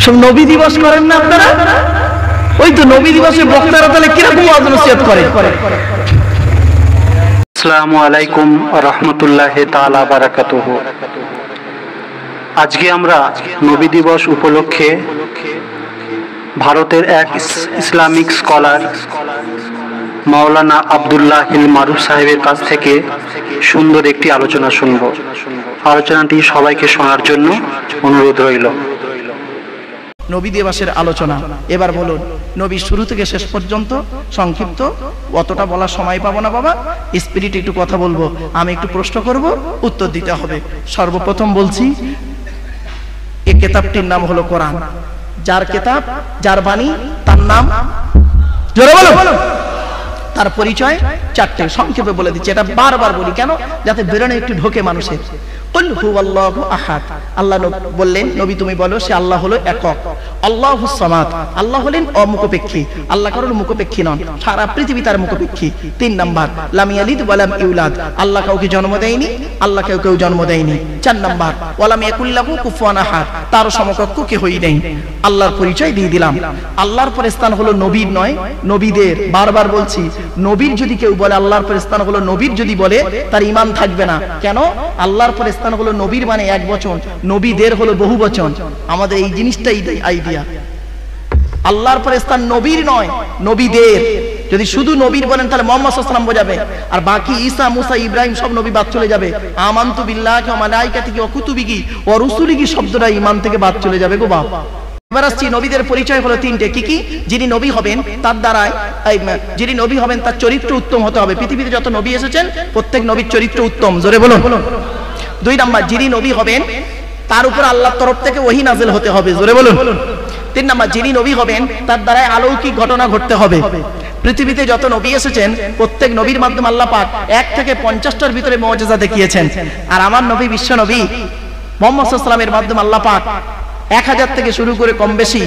সব নবী দিবস করেন না আপনারা? ওই তো নবী দিবসে বক্তারা তাহলে কিরকম ওয়াজ নসিহত করে? আসসালামু আলাইকুম ওয়া রাহমাতুল্লাহি তাআলা বারাকাতুহু। আজকে আমরা নবী দিবস উপলক্ষে ভারতের এক ইসলামিক স্কলার মাওলানা আব্দুল্লাহ হিল মারুফ সাহেবের কাছ থেকে সুন্দর একটি আলোচনা শুনব। আলোচনাটি সবাইকে শোনার জন্য অনুরোধ রইল। নবী দিবসের আলোচনা এবার বলুন, নবী শুরু থেকে শেষ পর্যন্ত সংক্ষিপ্ত, অতটা বলার সময় পাবো না বাবা, স্পিরিট একটু কথা বলবো, আমি একটু প্রশ্ন করব, উত্তর দিতে হবে। সর্বপ্রথম বলছি, এই কিতাবটির নাম হলো কোরআন। যার কিতাব, যার বাণী, তার নাম জোরে বলো। তার পরিচয় চারটে, সংক্ষেপে বলে দিচ্ছি। এটা বারবার বলি কেন? যাতে বেরোনে একটু ঢোকে মানুষের। কুল হুয়াল্লাহু আহাদ, আল্লাহ বললেন নবী তুমি বলো সে আল্লাহ হলো একক। আল্লাহুস সামাদ, আল্লাহ হলেন অমুখপেক্ষী, আল্লাহ কারোর মুখপেক্ষী নন, সারা পৃথিবী তার মুখপেক্ষী। 3 নাম্বার, লাম ইয়ালিদ ওয়া লাম ইউলাদ, আল্লাহ কাউকে জন্ম দেয়নি, আল্লাহ কেউ জন্ম দেয়নি। 4 নাম্বার, ওয়া লাম ইয়াকুল লাহু কুফুয়ান আহাদ, তার সমকক্ষ কেউই নেই। আল্লাহর পরিচয় দিয়ে দিলাম। আল্লাহর পরে স্থান হলো নবীর নয়, নবীদের। বারবার বলছি, নবীর যদি কেউ বলে আল্লাহর পরে স্থান হলো নবীর যদি বলে, তার ঈমান থাকবে না। কেন? আল্লাহর পরে স্থান হলো নবীর মানে এক বচন, নবীদের হলো বহু বচন। আমাদের এই জিনিসটাই আইডিয়া। আল্লাহর পরে স্থান নবীর নয়, নবীদের। যদি শুধু নবীর বলেন তাহলে মুহাম্মদ সাল্লাল্লাহু আলাইহি ওয়াসাল্লাম বোঝাবে, আর বাকি ঈসা, মুসা, ইব্রাহিম সব নবী বাদ চলে যাবে। আমানতু বিল্লাহি ওয়া মালাইকাতিহি ওয়া কুতুবিহি ওয়া রুসুলিহি শব্দটা ঈমান থেকে বাদ চলে যাবে গো বাপ। এবার আসছি, নবীদের পরিচয় হলো 3টে। কি কি? যিনি নবী হবেন তার দ্বারাই, যিনি নবী হবেন তার চরিত্র উত্তম হতে হবে। পৃথিবীতে যত নবী এসেছেন প্রত্যেক নবীর চরিত্র উত্তম, জোরে বলুন। 2 নাম্বার, যিনি নবী হবেন তার উপর আল্লাহর তরফ থেকে ওহী নাযিল হতে হবে, জোরে বলুন। 3 নাম্বার, যিনি নবী হবেন তার দ্বারাই অলৌকিক ঘটনা ঘটতে হবে। পৃথিবীতে যত নবী এসেছেন প্রত্যেক নবীর মাধ্যমে আল্লাহ পাক 1 থেকে 50টার ভিতরে মুজিজা দেখিয়েছেন। আর আমার নবী, বিশ্ব নবী মুহাম্মদ সাল্লাল্লাহু আলাইহি ওয়াসাল্লামের মাধ্যমে আল্লাহ পাক 1000 থেকে শুরু করে কম বেশি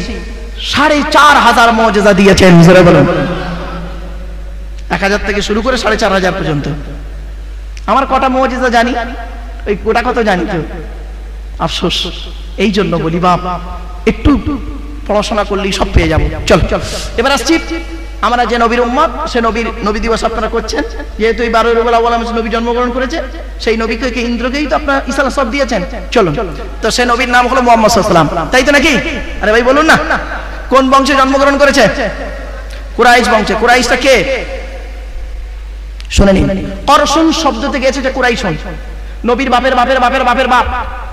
4500 মুজিজা দিয়েছেন, জোরে বলুন। 1000 থেকে শুরু করে 4500 পর্যন্ত। আমার কটা মুজিজা জানি, ওই কোটা কত জানি তো, আফসোস। এই জন্য বলি বাপ, একটু পড়াশোনা করলেই সব পেয়ে যাবো। চল এবার আসছি, আমরা যে নবীর উম্মত, সে নবী দিবস আপনারা করছেন। যেহেতু এই 12 রবিউল আউয়াল নবী জন্মগ্রহণ করেছে, সেই নবীকে ইন্দ্রকেই তো আপনারা ইসলাম সব দিয়েছেন। চলুন, তো সে নবীর নাম হলো মুহাম্মদ সাল্লাল্লাহু আলাইহি ওয়াসাল্লাম, তাই তো নাকি? আরে ভাই বলুন না, কোন বংশে জন্মগ্রহণ করেছে? কুরাইশ বংশে। কুরাইশটা কে? শুনে নিন, করশুন শব্দ থেকে এসেছে কুরাইশুন। নবীর বাপের বাপের বাপের বাপের বাপ,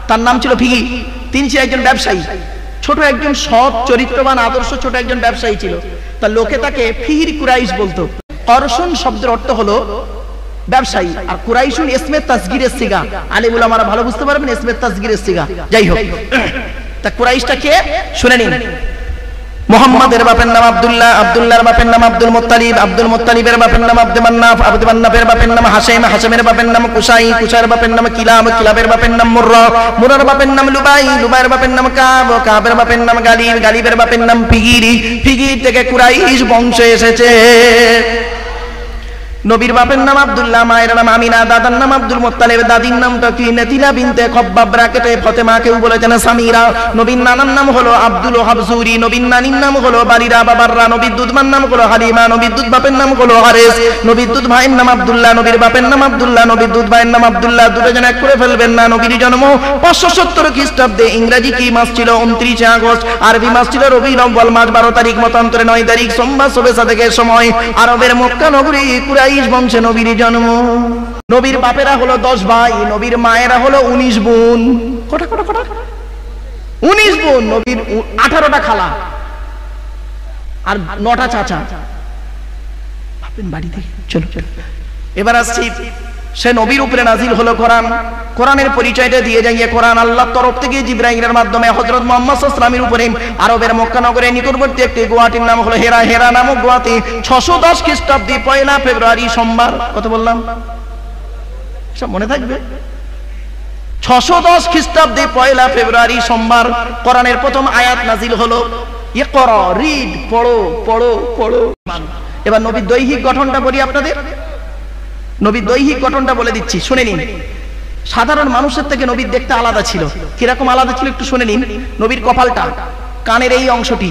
তার নাম ছিল ফিহি। তিনি ছিলেন একজন ব্যবসায়ী, ছোট একজন সৎ চরিত্রবান আদর্শ ছোট একজন ব্যবসায়ী ছিল। তা লোকে তাকে ফিহির কুরাইশ বলতো। করশুন শব্দের অর্থ হলো ব্যবসায়ী, আর কুরাইশুন ইসমে তাসগীরের সিগা। আলিম উলামারা ভালো বুঝতে পারবেন, ইসমে তাসগীরের সিগা। যাই হোক, তা কুরাইশটা কে শুনে নিন। মুহাম্মাদের বাপের নাম আব্দুল্লাহ, আব্দুল্লাহর বাপের নাম আব্দুল মুত্তালিব, আব্দুল মুত্তালিবের বাপের নাম আব্দুল মান্নাফ, আব্দুল মান্নাফের বাপের নাম হাশিম, হাশিমের বাপের নাম কুসাই, কুসাইয়ের বাপের নাম কিলাব, কিলাবের বাপের নাম মুররা, মুররার বাপের নাম লুবাই, লুবাইয়ের বাপের নাম কাব, কাবের বাপের নাম গালিব, গালিবের বাপের নাম ফিগিরি, ফিগির থেকে কুরাইশ বংশ এসেছে। নবীর বাপের নাম আব্দুল্লাহ, মায়ের নাম আমিনা, দাদার নাম আব্দুল মুত্তালিব, দাদির নামটা কি নাতিলা বিনতে খব্বাব ব্রাকেটে ফাতেমা, কেউ বলেছেন সামিরা। নবীর নানার নাম হলো আব্দুল ওহাব জুরি, নবীর নানির নাম হলো বারিরা বাবাররা, নবীর দুধমার নাম হলো হালিমা, নবীর দুধ বাপের নাম হলো হারেস, নবীর দুধ ভাইয়ের নাম আব্দুল্লাহ, নবীর বাপের নাম আব্দুল্লাহ, নবীর দুধ ভাইয়ের নাম আব্দুল্লাহ। দুটো জন এক করে ফেলবেন না। নবীর জন্ম 570 খ্রিস্টাব্দে। ইংরেজি কি মাস ছিল? 29 আগস্ট। আরবি মাস ছিল রবিউল আউয়াল মাস 12 তারিখ, মতান্তরে 9 তারিখ সোমবার শবে সাদেকের সময়। আরবের মক্কা নগরী কুরাইশ বংশে নবীর জন্ম। নবীর বাপেরা হলো 10 ভাই, নবীর মায়েরা হলো 19 বোন। কটা 19 বোন। নবীর 18টা খালা আর 9টা চাচা। ভাববেন বাড়ি থেকে। চলো এবার আসছি, সে নবীর উপরে নাজিল হলো কোরআন। কোরআনের পরিচয়টা দিয়ে যাইয়ে কোরআন আল্লাহর তরফ থেকে জিবরাইলের মাধ্যমে হযরত মুহাম্মদ সাল্লাল্লাহু আলাইহি ওয়াসাল্লামের উপরে আরবের মক্কা নগরের নিকটবর্তী একটি গুয়াহাটির নাম হলো হেরা, হেরা নামক গুয়াহাটি 610 খ্রিস্টাব্দে 1 ফেব্রুয়ারি সোমবার। কত বললাম? সব মনে থাকবে। 610 খ্রিস্টাব্দে 1 ফেব্রুয়ারি সোমবার কোরআনের প্রথম আয়াত নাজিল হলো। ইকরা, রিড, পড়ো পড়ো পড়ো। এবার নবীর দৈহিক গঠনটা বলি আপনাদের। নবীর দৈহিক গঠনটা বলে দিচ্ছি, শুনে নিন। সাধারণ মানুষের থেকে নবীর দেখতে আলাদা ছিল। কিরকম আলাদা ছিল একটু শুনে নিন। নবীর কপালটা কানের এই অংশটি,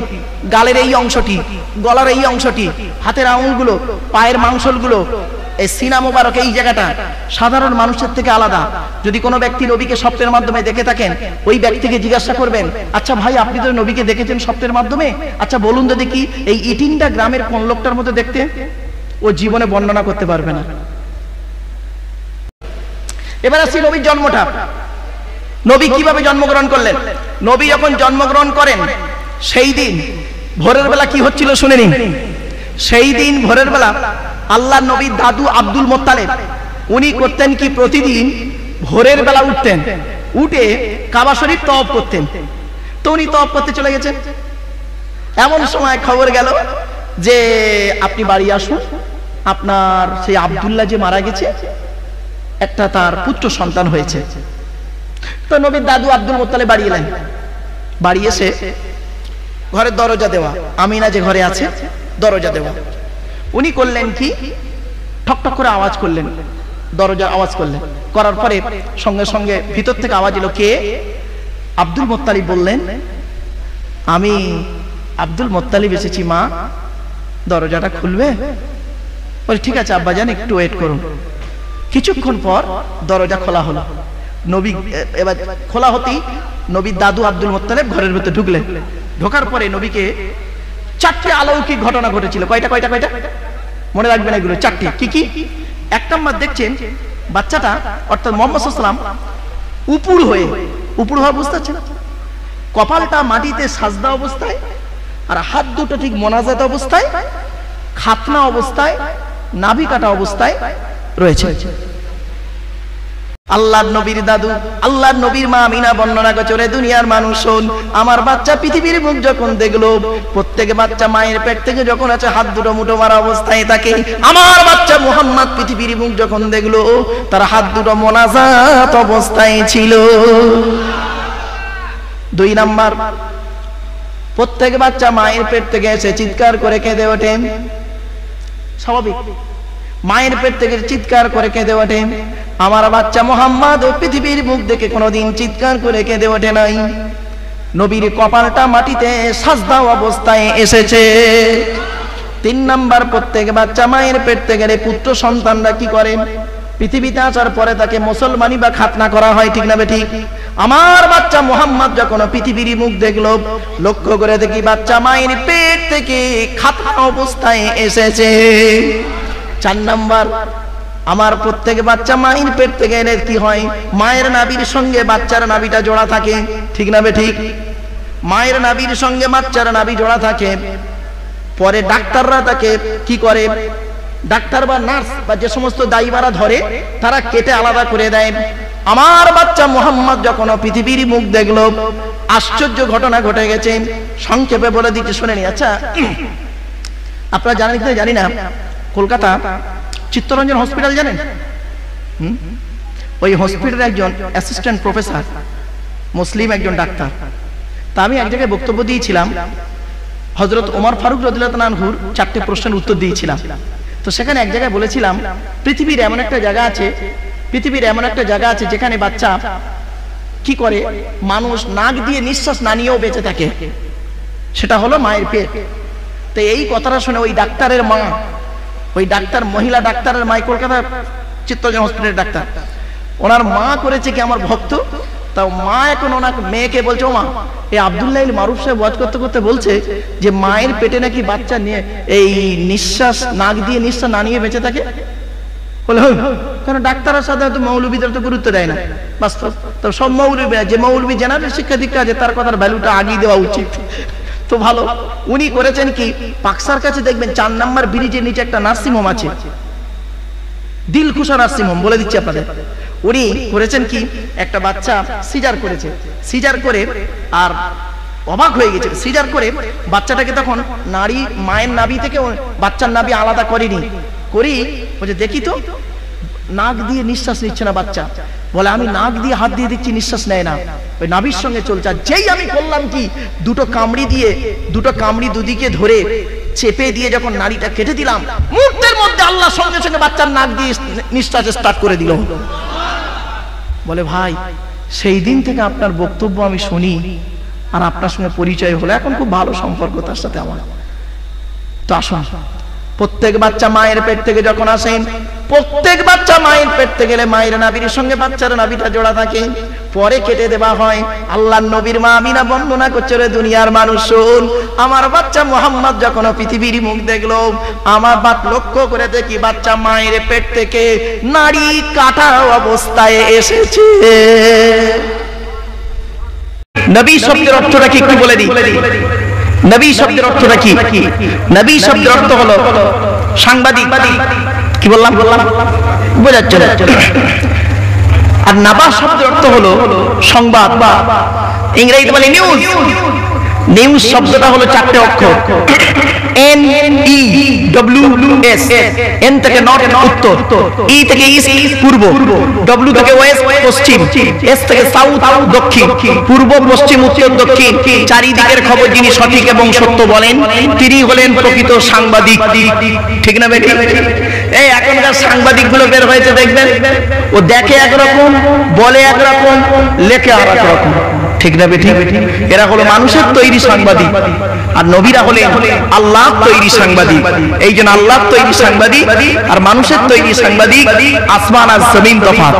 গালের এই অংশটি, গলার এই অংশটি, হাতের আঙুলগুলো, পায়ের মাংসলগুলো, এই সিনা মোবারক এই জায়গাটা সাধারণ মানুষের থেকে আলাদা। যদি কোনো ব্যক্তি নবীকে স্বপ্নের মাধ্যমে দেখে থাকেন, ওই ব্যক্তিকে জিজ্ঞাসা করবেন, আচ্ছা ভাই আপনি তো নবীকে দেখেছেন স্বপ্নের মাধ্যমে, আচ্ছা বলুন তো দেখি এই ইটিংটা গ্রামের কোন লোকটার মতো দেখতে? ও জীবনে বর্ণনা করতে পারবে না। এবার আসছি নবীর জন্মটা। নবী কিভাবে জন্মগ্রহণ করলেন? নবী যখন জন্মগ্রহণ করেন সেই দিন ভোরের বেলা কি হচ্ছিল শুনে নিন। সেই দিন ভোরের বেলা আল্লাহর নবীর দাদু আব্দুল মোত্তালেব উনি করতেন কি, প্রতিদিন ভোরের বেলা উঠতেন, উঠে কাবা শরীফ তওয়াফ করতেন। তো উনি তওয়াফ করতে চলে গেছেন। এমন সময় খবর গেল যে আপনি বাড়ি আসুন, আপনার সেই আব্দুল্লাহ যে মারা গেছে একটা তার পুত্র সন্তান হয়েছে। তো নবীর দাদু আব্দুল মোত্তালেব বাড়ি এলেন। বাড়ি এসে ঘরের দরজা দেওয়া, আমিনা যে ঘরে আছে দরজা দেওয়া, উনি করলেন কি, ঠক ঠক করে আওয়াজ করলেন, দরজার আওয়াজ করলেন। করার পরে সঙ্গে সঙ্গে ভিতর থেকে আওয়াজ এলো, কে? আব্দুল মোত্তালিব বললেন, আমি আব্দুল মোত্তালিব এসেছি মা, দরজাটা খুলবে? বলে ঠিক আছে আব্বাজান একটু ওয়েট করুন। কিছুক্ষণ পর দরজা খোলা হলো। নবী এবার খোলা হতেই নবীর দাদু আব্দুল মোত্তালেব ঘরের ভিতরে ঢুকলেন। ঢোকার পরে নবীকে চারটে অলৌকিক ঘটনা ঘটেছিল। কয়টা কয়টা কয়টা মনে রাখবেন এগুলো, চারটি। কি কি? এক নম্বর দেখছেন বাচ্চাটা অর্থাৎ মুহাম্মদ সাল্লাল্লাহু আলাইহি ওয়াসাল্লাম উপুড় হওয়া বুঝতে পারছেন, কপালটা মাটিতে সাজদা অবস্থায়, আর হাত দুটো ঠিক মোনাজাত অবস্থায়, খাতনা অবস্থায়, নাভি কাটা অবস্থায় রয়েছে। আল্লাহর নবীর দাদু আল্লাহর নবীর মা আমিনা বর্ণনা করে, দুনিয়ার মানুষ শোন, আমার বাচ্চা পৃথিবীর মুখ যখন দেখলো, প্রত্যেক বাচ্চা মায়ের পেট থেকে যখন আছে হাত দুটো মুঠো মারা অবস্থায় থাকে, আমার বাচ্চা মুহাম্মদ পৃথিবীর মুখ যখন দেখলো তার হাত দুটো মোনাজাত অবস্থায় ছিল। দুই নাম্বার, প্রত্যেক বাচ্চা মায়ের পেট থেকে এসে চিৎকার করে কেঁদে ওঠে, স্বাভাবিক, মায়ের পেট থেকে চিৎকার করে কেঁদে ওঠে। আমার বাচ্চা মুহাম্মদ পৃথিবীর মুখ দেখে কোনোদিন চিৎকার করে কেঁদে ওঠে নাই। নবীর কপালটা মাটিতে সাজদা অবস্থায় এসেছে। তিন নাম্বার, প্রত্যেক বাচ্চা মায়ের পেট থেকে পুত্র সন্তানরা কি করে, পৃথিবীতে আসার পরে তাকে মুসলমানি বা খাতনা করা হয়, ঠিক না ঠিক? আমার বাচ্চা মুহাম্মদ যখন পৃথিবীর মুখ দেখলো, লক্ষ্য করে দেখি বাচ্চা মায়ের পেট থেকে খাতনা অবস্থায় এসেছে। চার নাম্বার, আমার প্রত্যেক বাচ্চা মায়ের পেট থেকে এলে কি হয়, মায়ের নাভির সঙ্গে বাচ্চার নাভিটা জোড়া থাকে, ঠিক না ঠিক? মায়ের নাভির সঙ্গে বাচ্চার নাভি জোড়া থাকে। পরে ডাক্তাররা তাকে কি করে, ডাক্তার বা নার্স বা যে সমস্ত দায়ীবারা ধরে তারা কেটে আলাদা করে দেয়। আমার বাচ্চা মুহাম্মদ যখন পৃথিবীর মুখ দেখলো, আশ্চর্য ঘটনা ঘটে গেছে। সংক্ষেপে বলে দিতে শুনে নি। আচ্ছা আপনারা জানেন কি জানি না, কলকাতা চিত্তরঞ্জন হসপিটাল জানেন? ওই হসপিটালে একজন অ্যাসিস্ট্যান্ট প্রফেসর মুসলিম একজন ডাক্তার। তা আমি এক জায়গায় বক্তব্য দিয়েছিলাম, হযরত ওমর ফারুক রাদিয়াল্লাহু আনহুর 4টে প্রশ্নের উত্তর দিয়েছিলাম। তো সেখানে এক জায়গায় বলেছিলাম, পৃথিবীর এমন একটা জায়গা আছে যেখানে বাচ্চা কি করে, মানুষ নাক দিয়ে নিঃশ্বাস না নিয়েও বেঁচে থাকে, সেটা হলো মায়ের পেট। তো এই কথাটা শুনে ওই ডাক্তারের মা, ওই ডাক্তার মহিলা ডাক্তারের মা, কলকাতা চিত্তরঞ্জন হসপিটালের ডাক্তার, ওনার মা করেছে কি আমার ভক্ত, তাও মা এখন ওনার মেয়েকে বলছে, ও মা, এই আব্দুল্লাহ মারুফ সাহেব ওয়াজ করতে করতে বলছে যে মায়ের পেটে নাকি বাচ্চা নিয়ে এই নিঃশ্বাস নাক দিয়ে নিঃশ্বাস না নিয়ে বেঁচে থাকে। বলে কারণ ডাক্তারের সাথে হয়তো মৌলবীদের তো গুরুত্ব দেয় না, বাস্তব। তো সব মৌলবী, যে মৌলবী জেনারেল শিক্ষা দীক্ষা আছে তার কথার ভ্যালুটা আগিয়ে দেওয়া উচিত। তো ভালো, উনি করেছেন কি, পাকসার কাছে দেখবেন 4 নাম্বার ব্রিজের নিচে একটা নার্সিং হোম আছে, দিলখুশা নার্সিং হোম, বলে দিচ্ছি আপনাদের। উনি করেছেন কি, একটা বাচ্চা সিজার করেছে, সিজার করে আর অবাক হয়ে গেছে, সিজার করে বাচ্চাটাকে তখন নারী মায়ের নাভি থেকে বাচ্চার নাভি আলাদা করেনি, বলছে দেখি তো নাক দিয়ে নিঃশ্বাস নিচ্ছে না বাচ্চা। বলে আমি নাক দিয়ে হাত দিয়ে দিচ্ছি, নিঃশ্বাস নেয় না, ওই নাভির সঙ্গে চলছে। আর যেই আমি করলাম কি, দুটো কামড়ি দুদিকে ধরে চেপে দিয়ে যখন নাড়িটা কেটে দিলাম, মুহূর্তের মধ্যে আল্লাহ সঙ্গে সঙ্গে বাচ্চার নাক দিয়ে নিঃশ্বাস স্টার্ট করে দিল। বলে ভাই, সেই দিন থেকে আপনার বক্তব্য আমি শুনি, আর আপনার সঙ্গে পরিচয় হলো, এখন খুব ভালো সম্পর্ক তার সাথে আমার। তো আসুন, প্রত্যেক বাচ্চা মায়ের পেট থেকে যখন আসেন, প্রত্যেক বাচ্চা মায়ের পেট থেকে গেলে মায়ের নাভির সঙ্গে বাচ্চার নাভিটা জোড়া থাকে, পরে কেটে দেওয়া হয়। আল্লাহর নবীর মা আমিনা বর্ণনা করছে, রে দুনিয়ার মানুষ শোন, আমার বাচ্চা মুহাম্মদ যখন পৃথিবীর মুখ দেখলো, আমার বাপ লক্ষ্য করে দেখি বাচ্চা মায়ের পেট থেকে নাড়ি কাটা অবস্থায় এসেছে। নবী শব্দের অর্থটা কি একটু বলে দিই। নবী শব্দের অর্থটা কি? নবী শব্দের অর্থ হলো সাংবাদিক। কি বললাম? বোঝাচ্ছে না। আর নাবা শব্দের অর্থ হলো সংবাদ, ইংরেজিতে বলে নিউজ। নিউজ শব্দটা হলো চারটে অক্ষর, NEWS। N থেকে নর্থ উত্তর, E থেকে ইস্ট পূর্ব, W থেকে ওয়েস্ট পশ্চিম, S থেকে সাউথ দক্ষিণ, পূর্ব পশ্চিম উত্তর দক্ষিণ, চারিদিকের খবর যিনি সঠিক এবং সত্য বলেন তিনি হলেন প্রকৃত সাংবাদিক। ঠিক না বেটি? এই এখনকার সাংবাদিক গুলো বের হয়েছে দেখবেন, ও দেখে একরকম, বলে একরকম, লেখে আর একরকম। ঠিক না বেটি? এরা হলো মানুষের তৈরি সাংবাদিক, আর নবীরা হলেন আল্লাহ তৈরি সাংবাদিক। এই জন্য আল্লাহ তৈরি সাংবাদিক আর মানুষের তৈরি সাংবাদিক আসমান আর জমিন তফাৎ।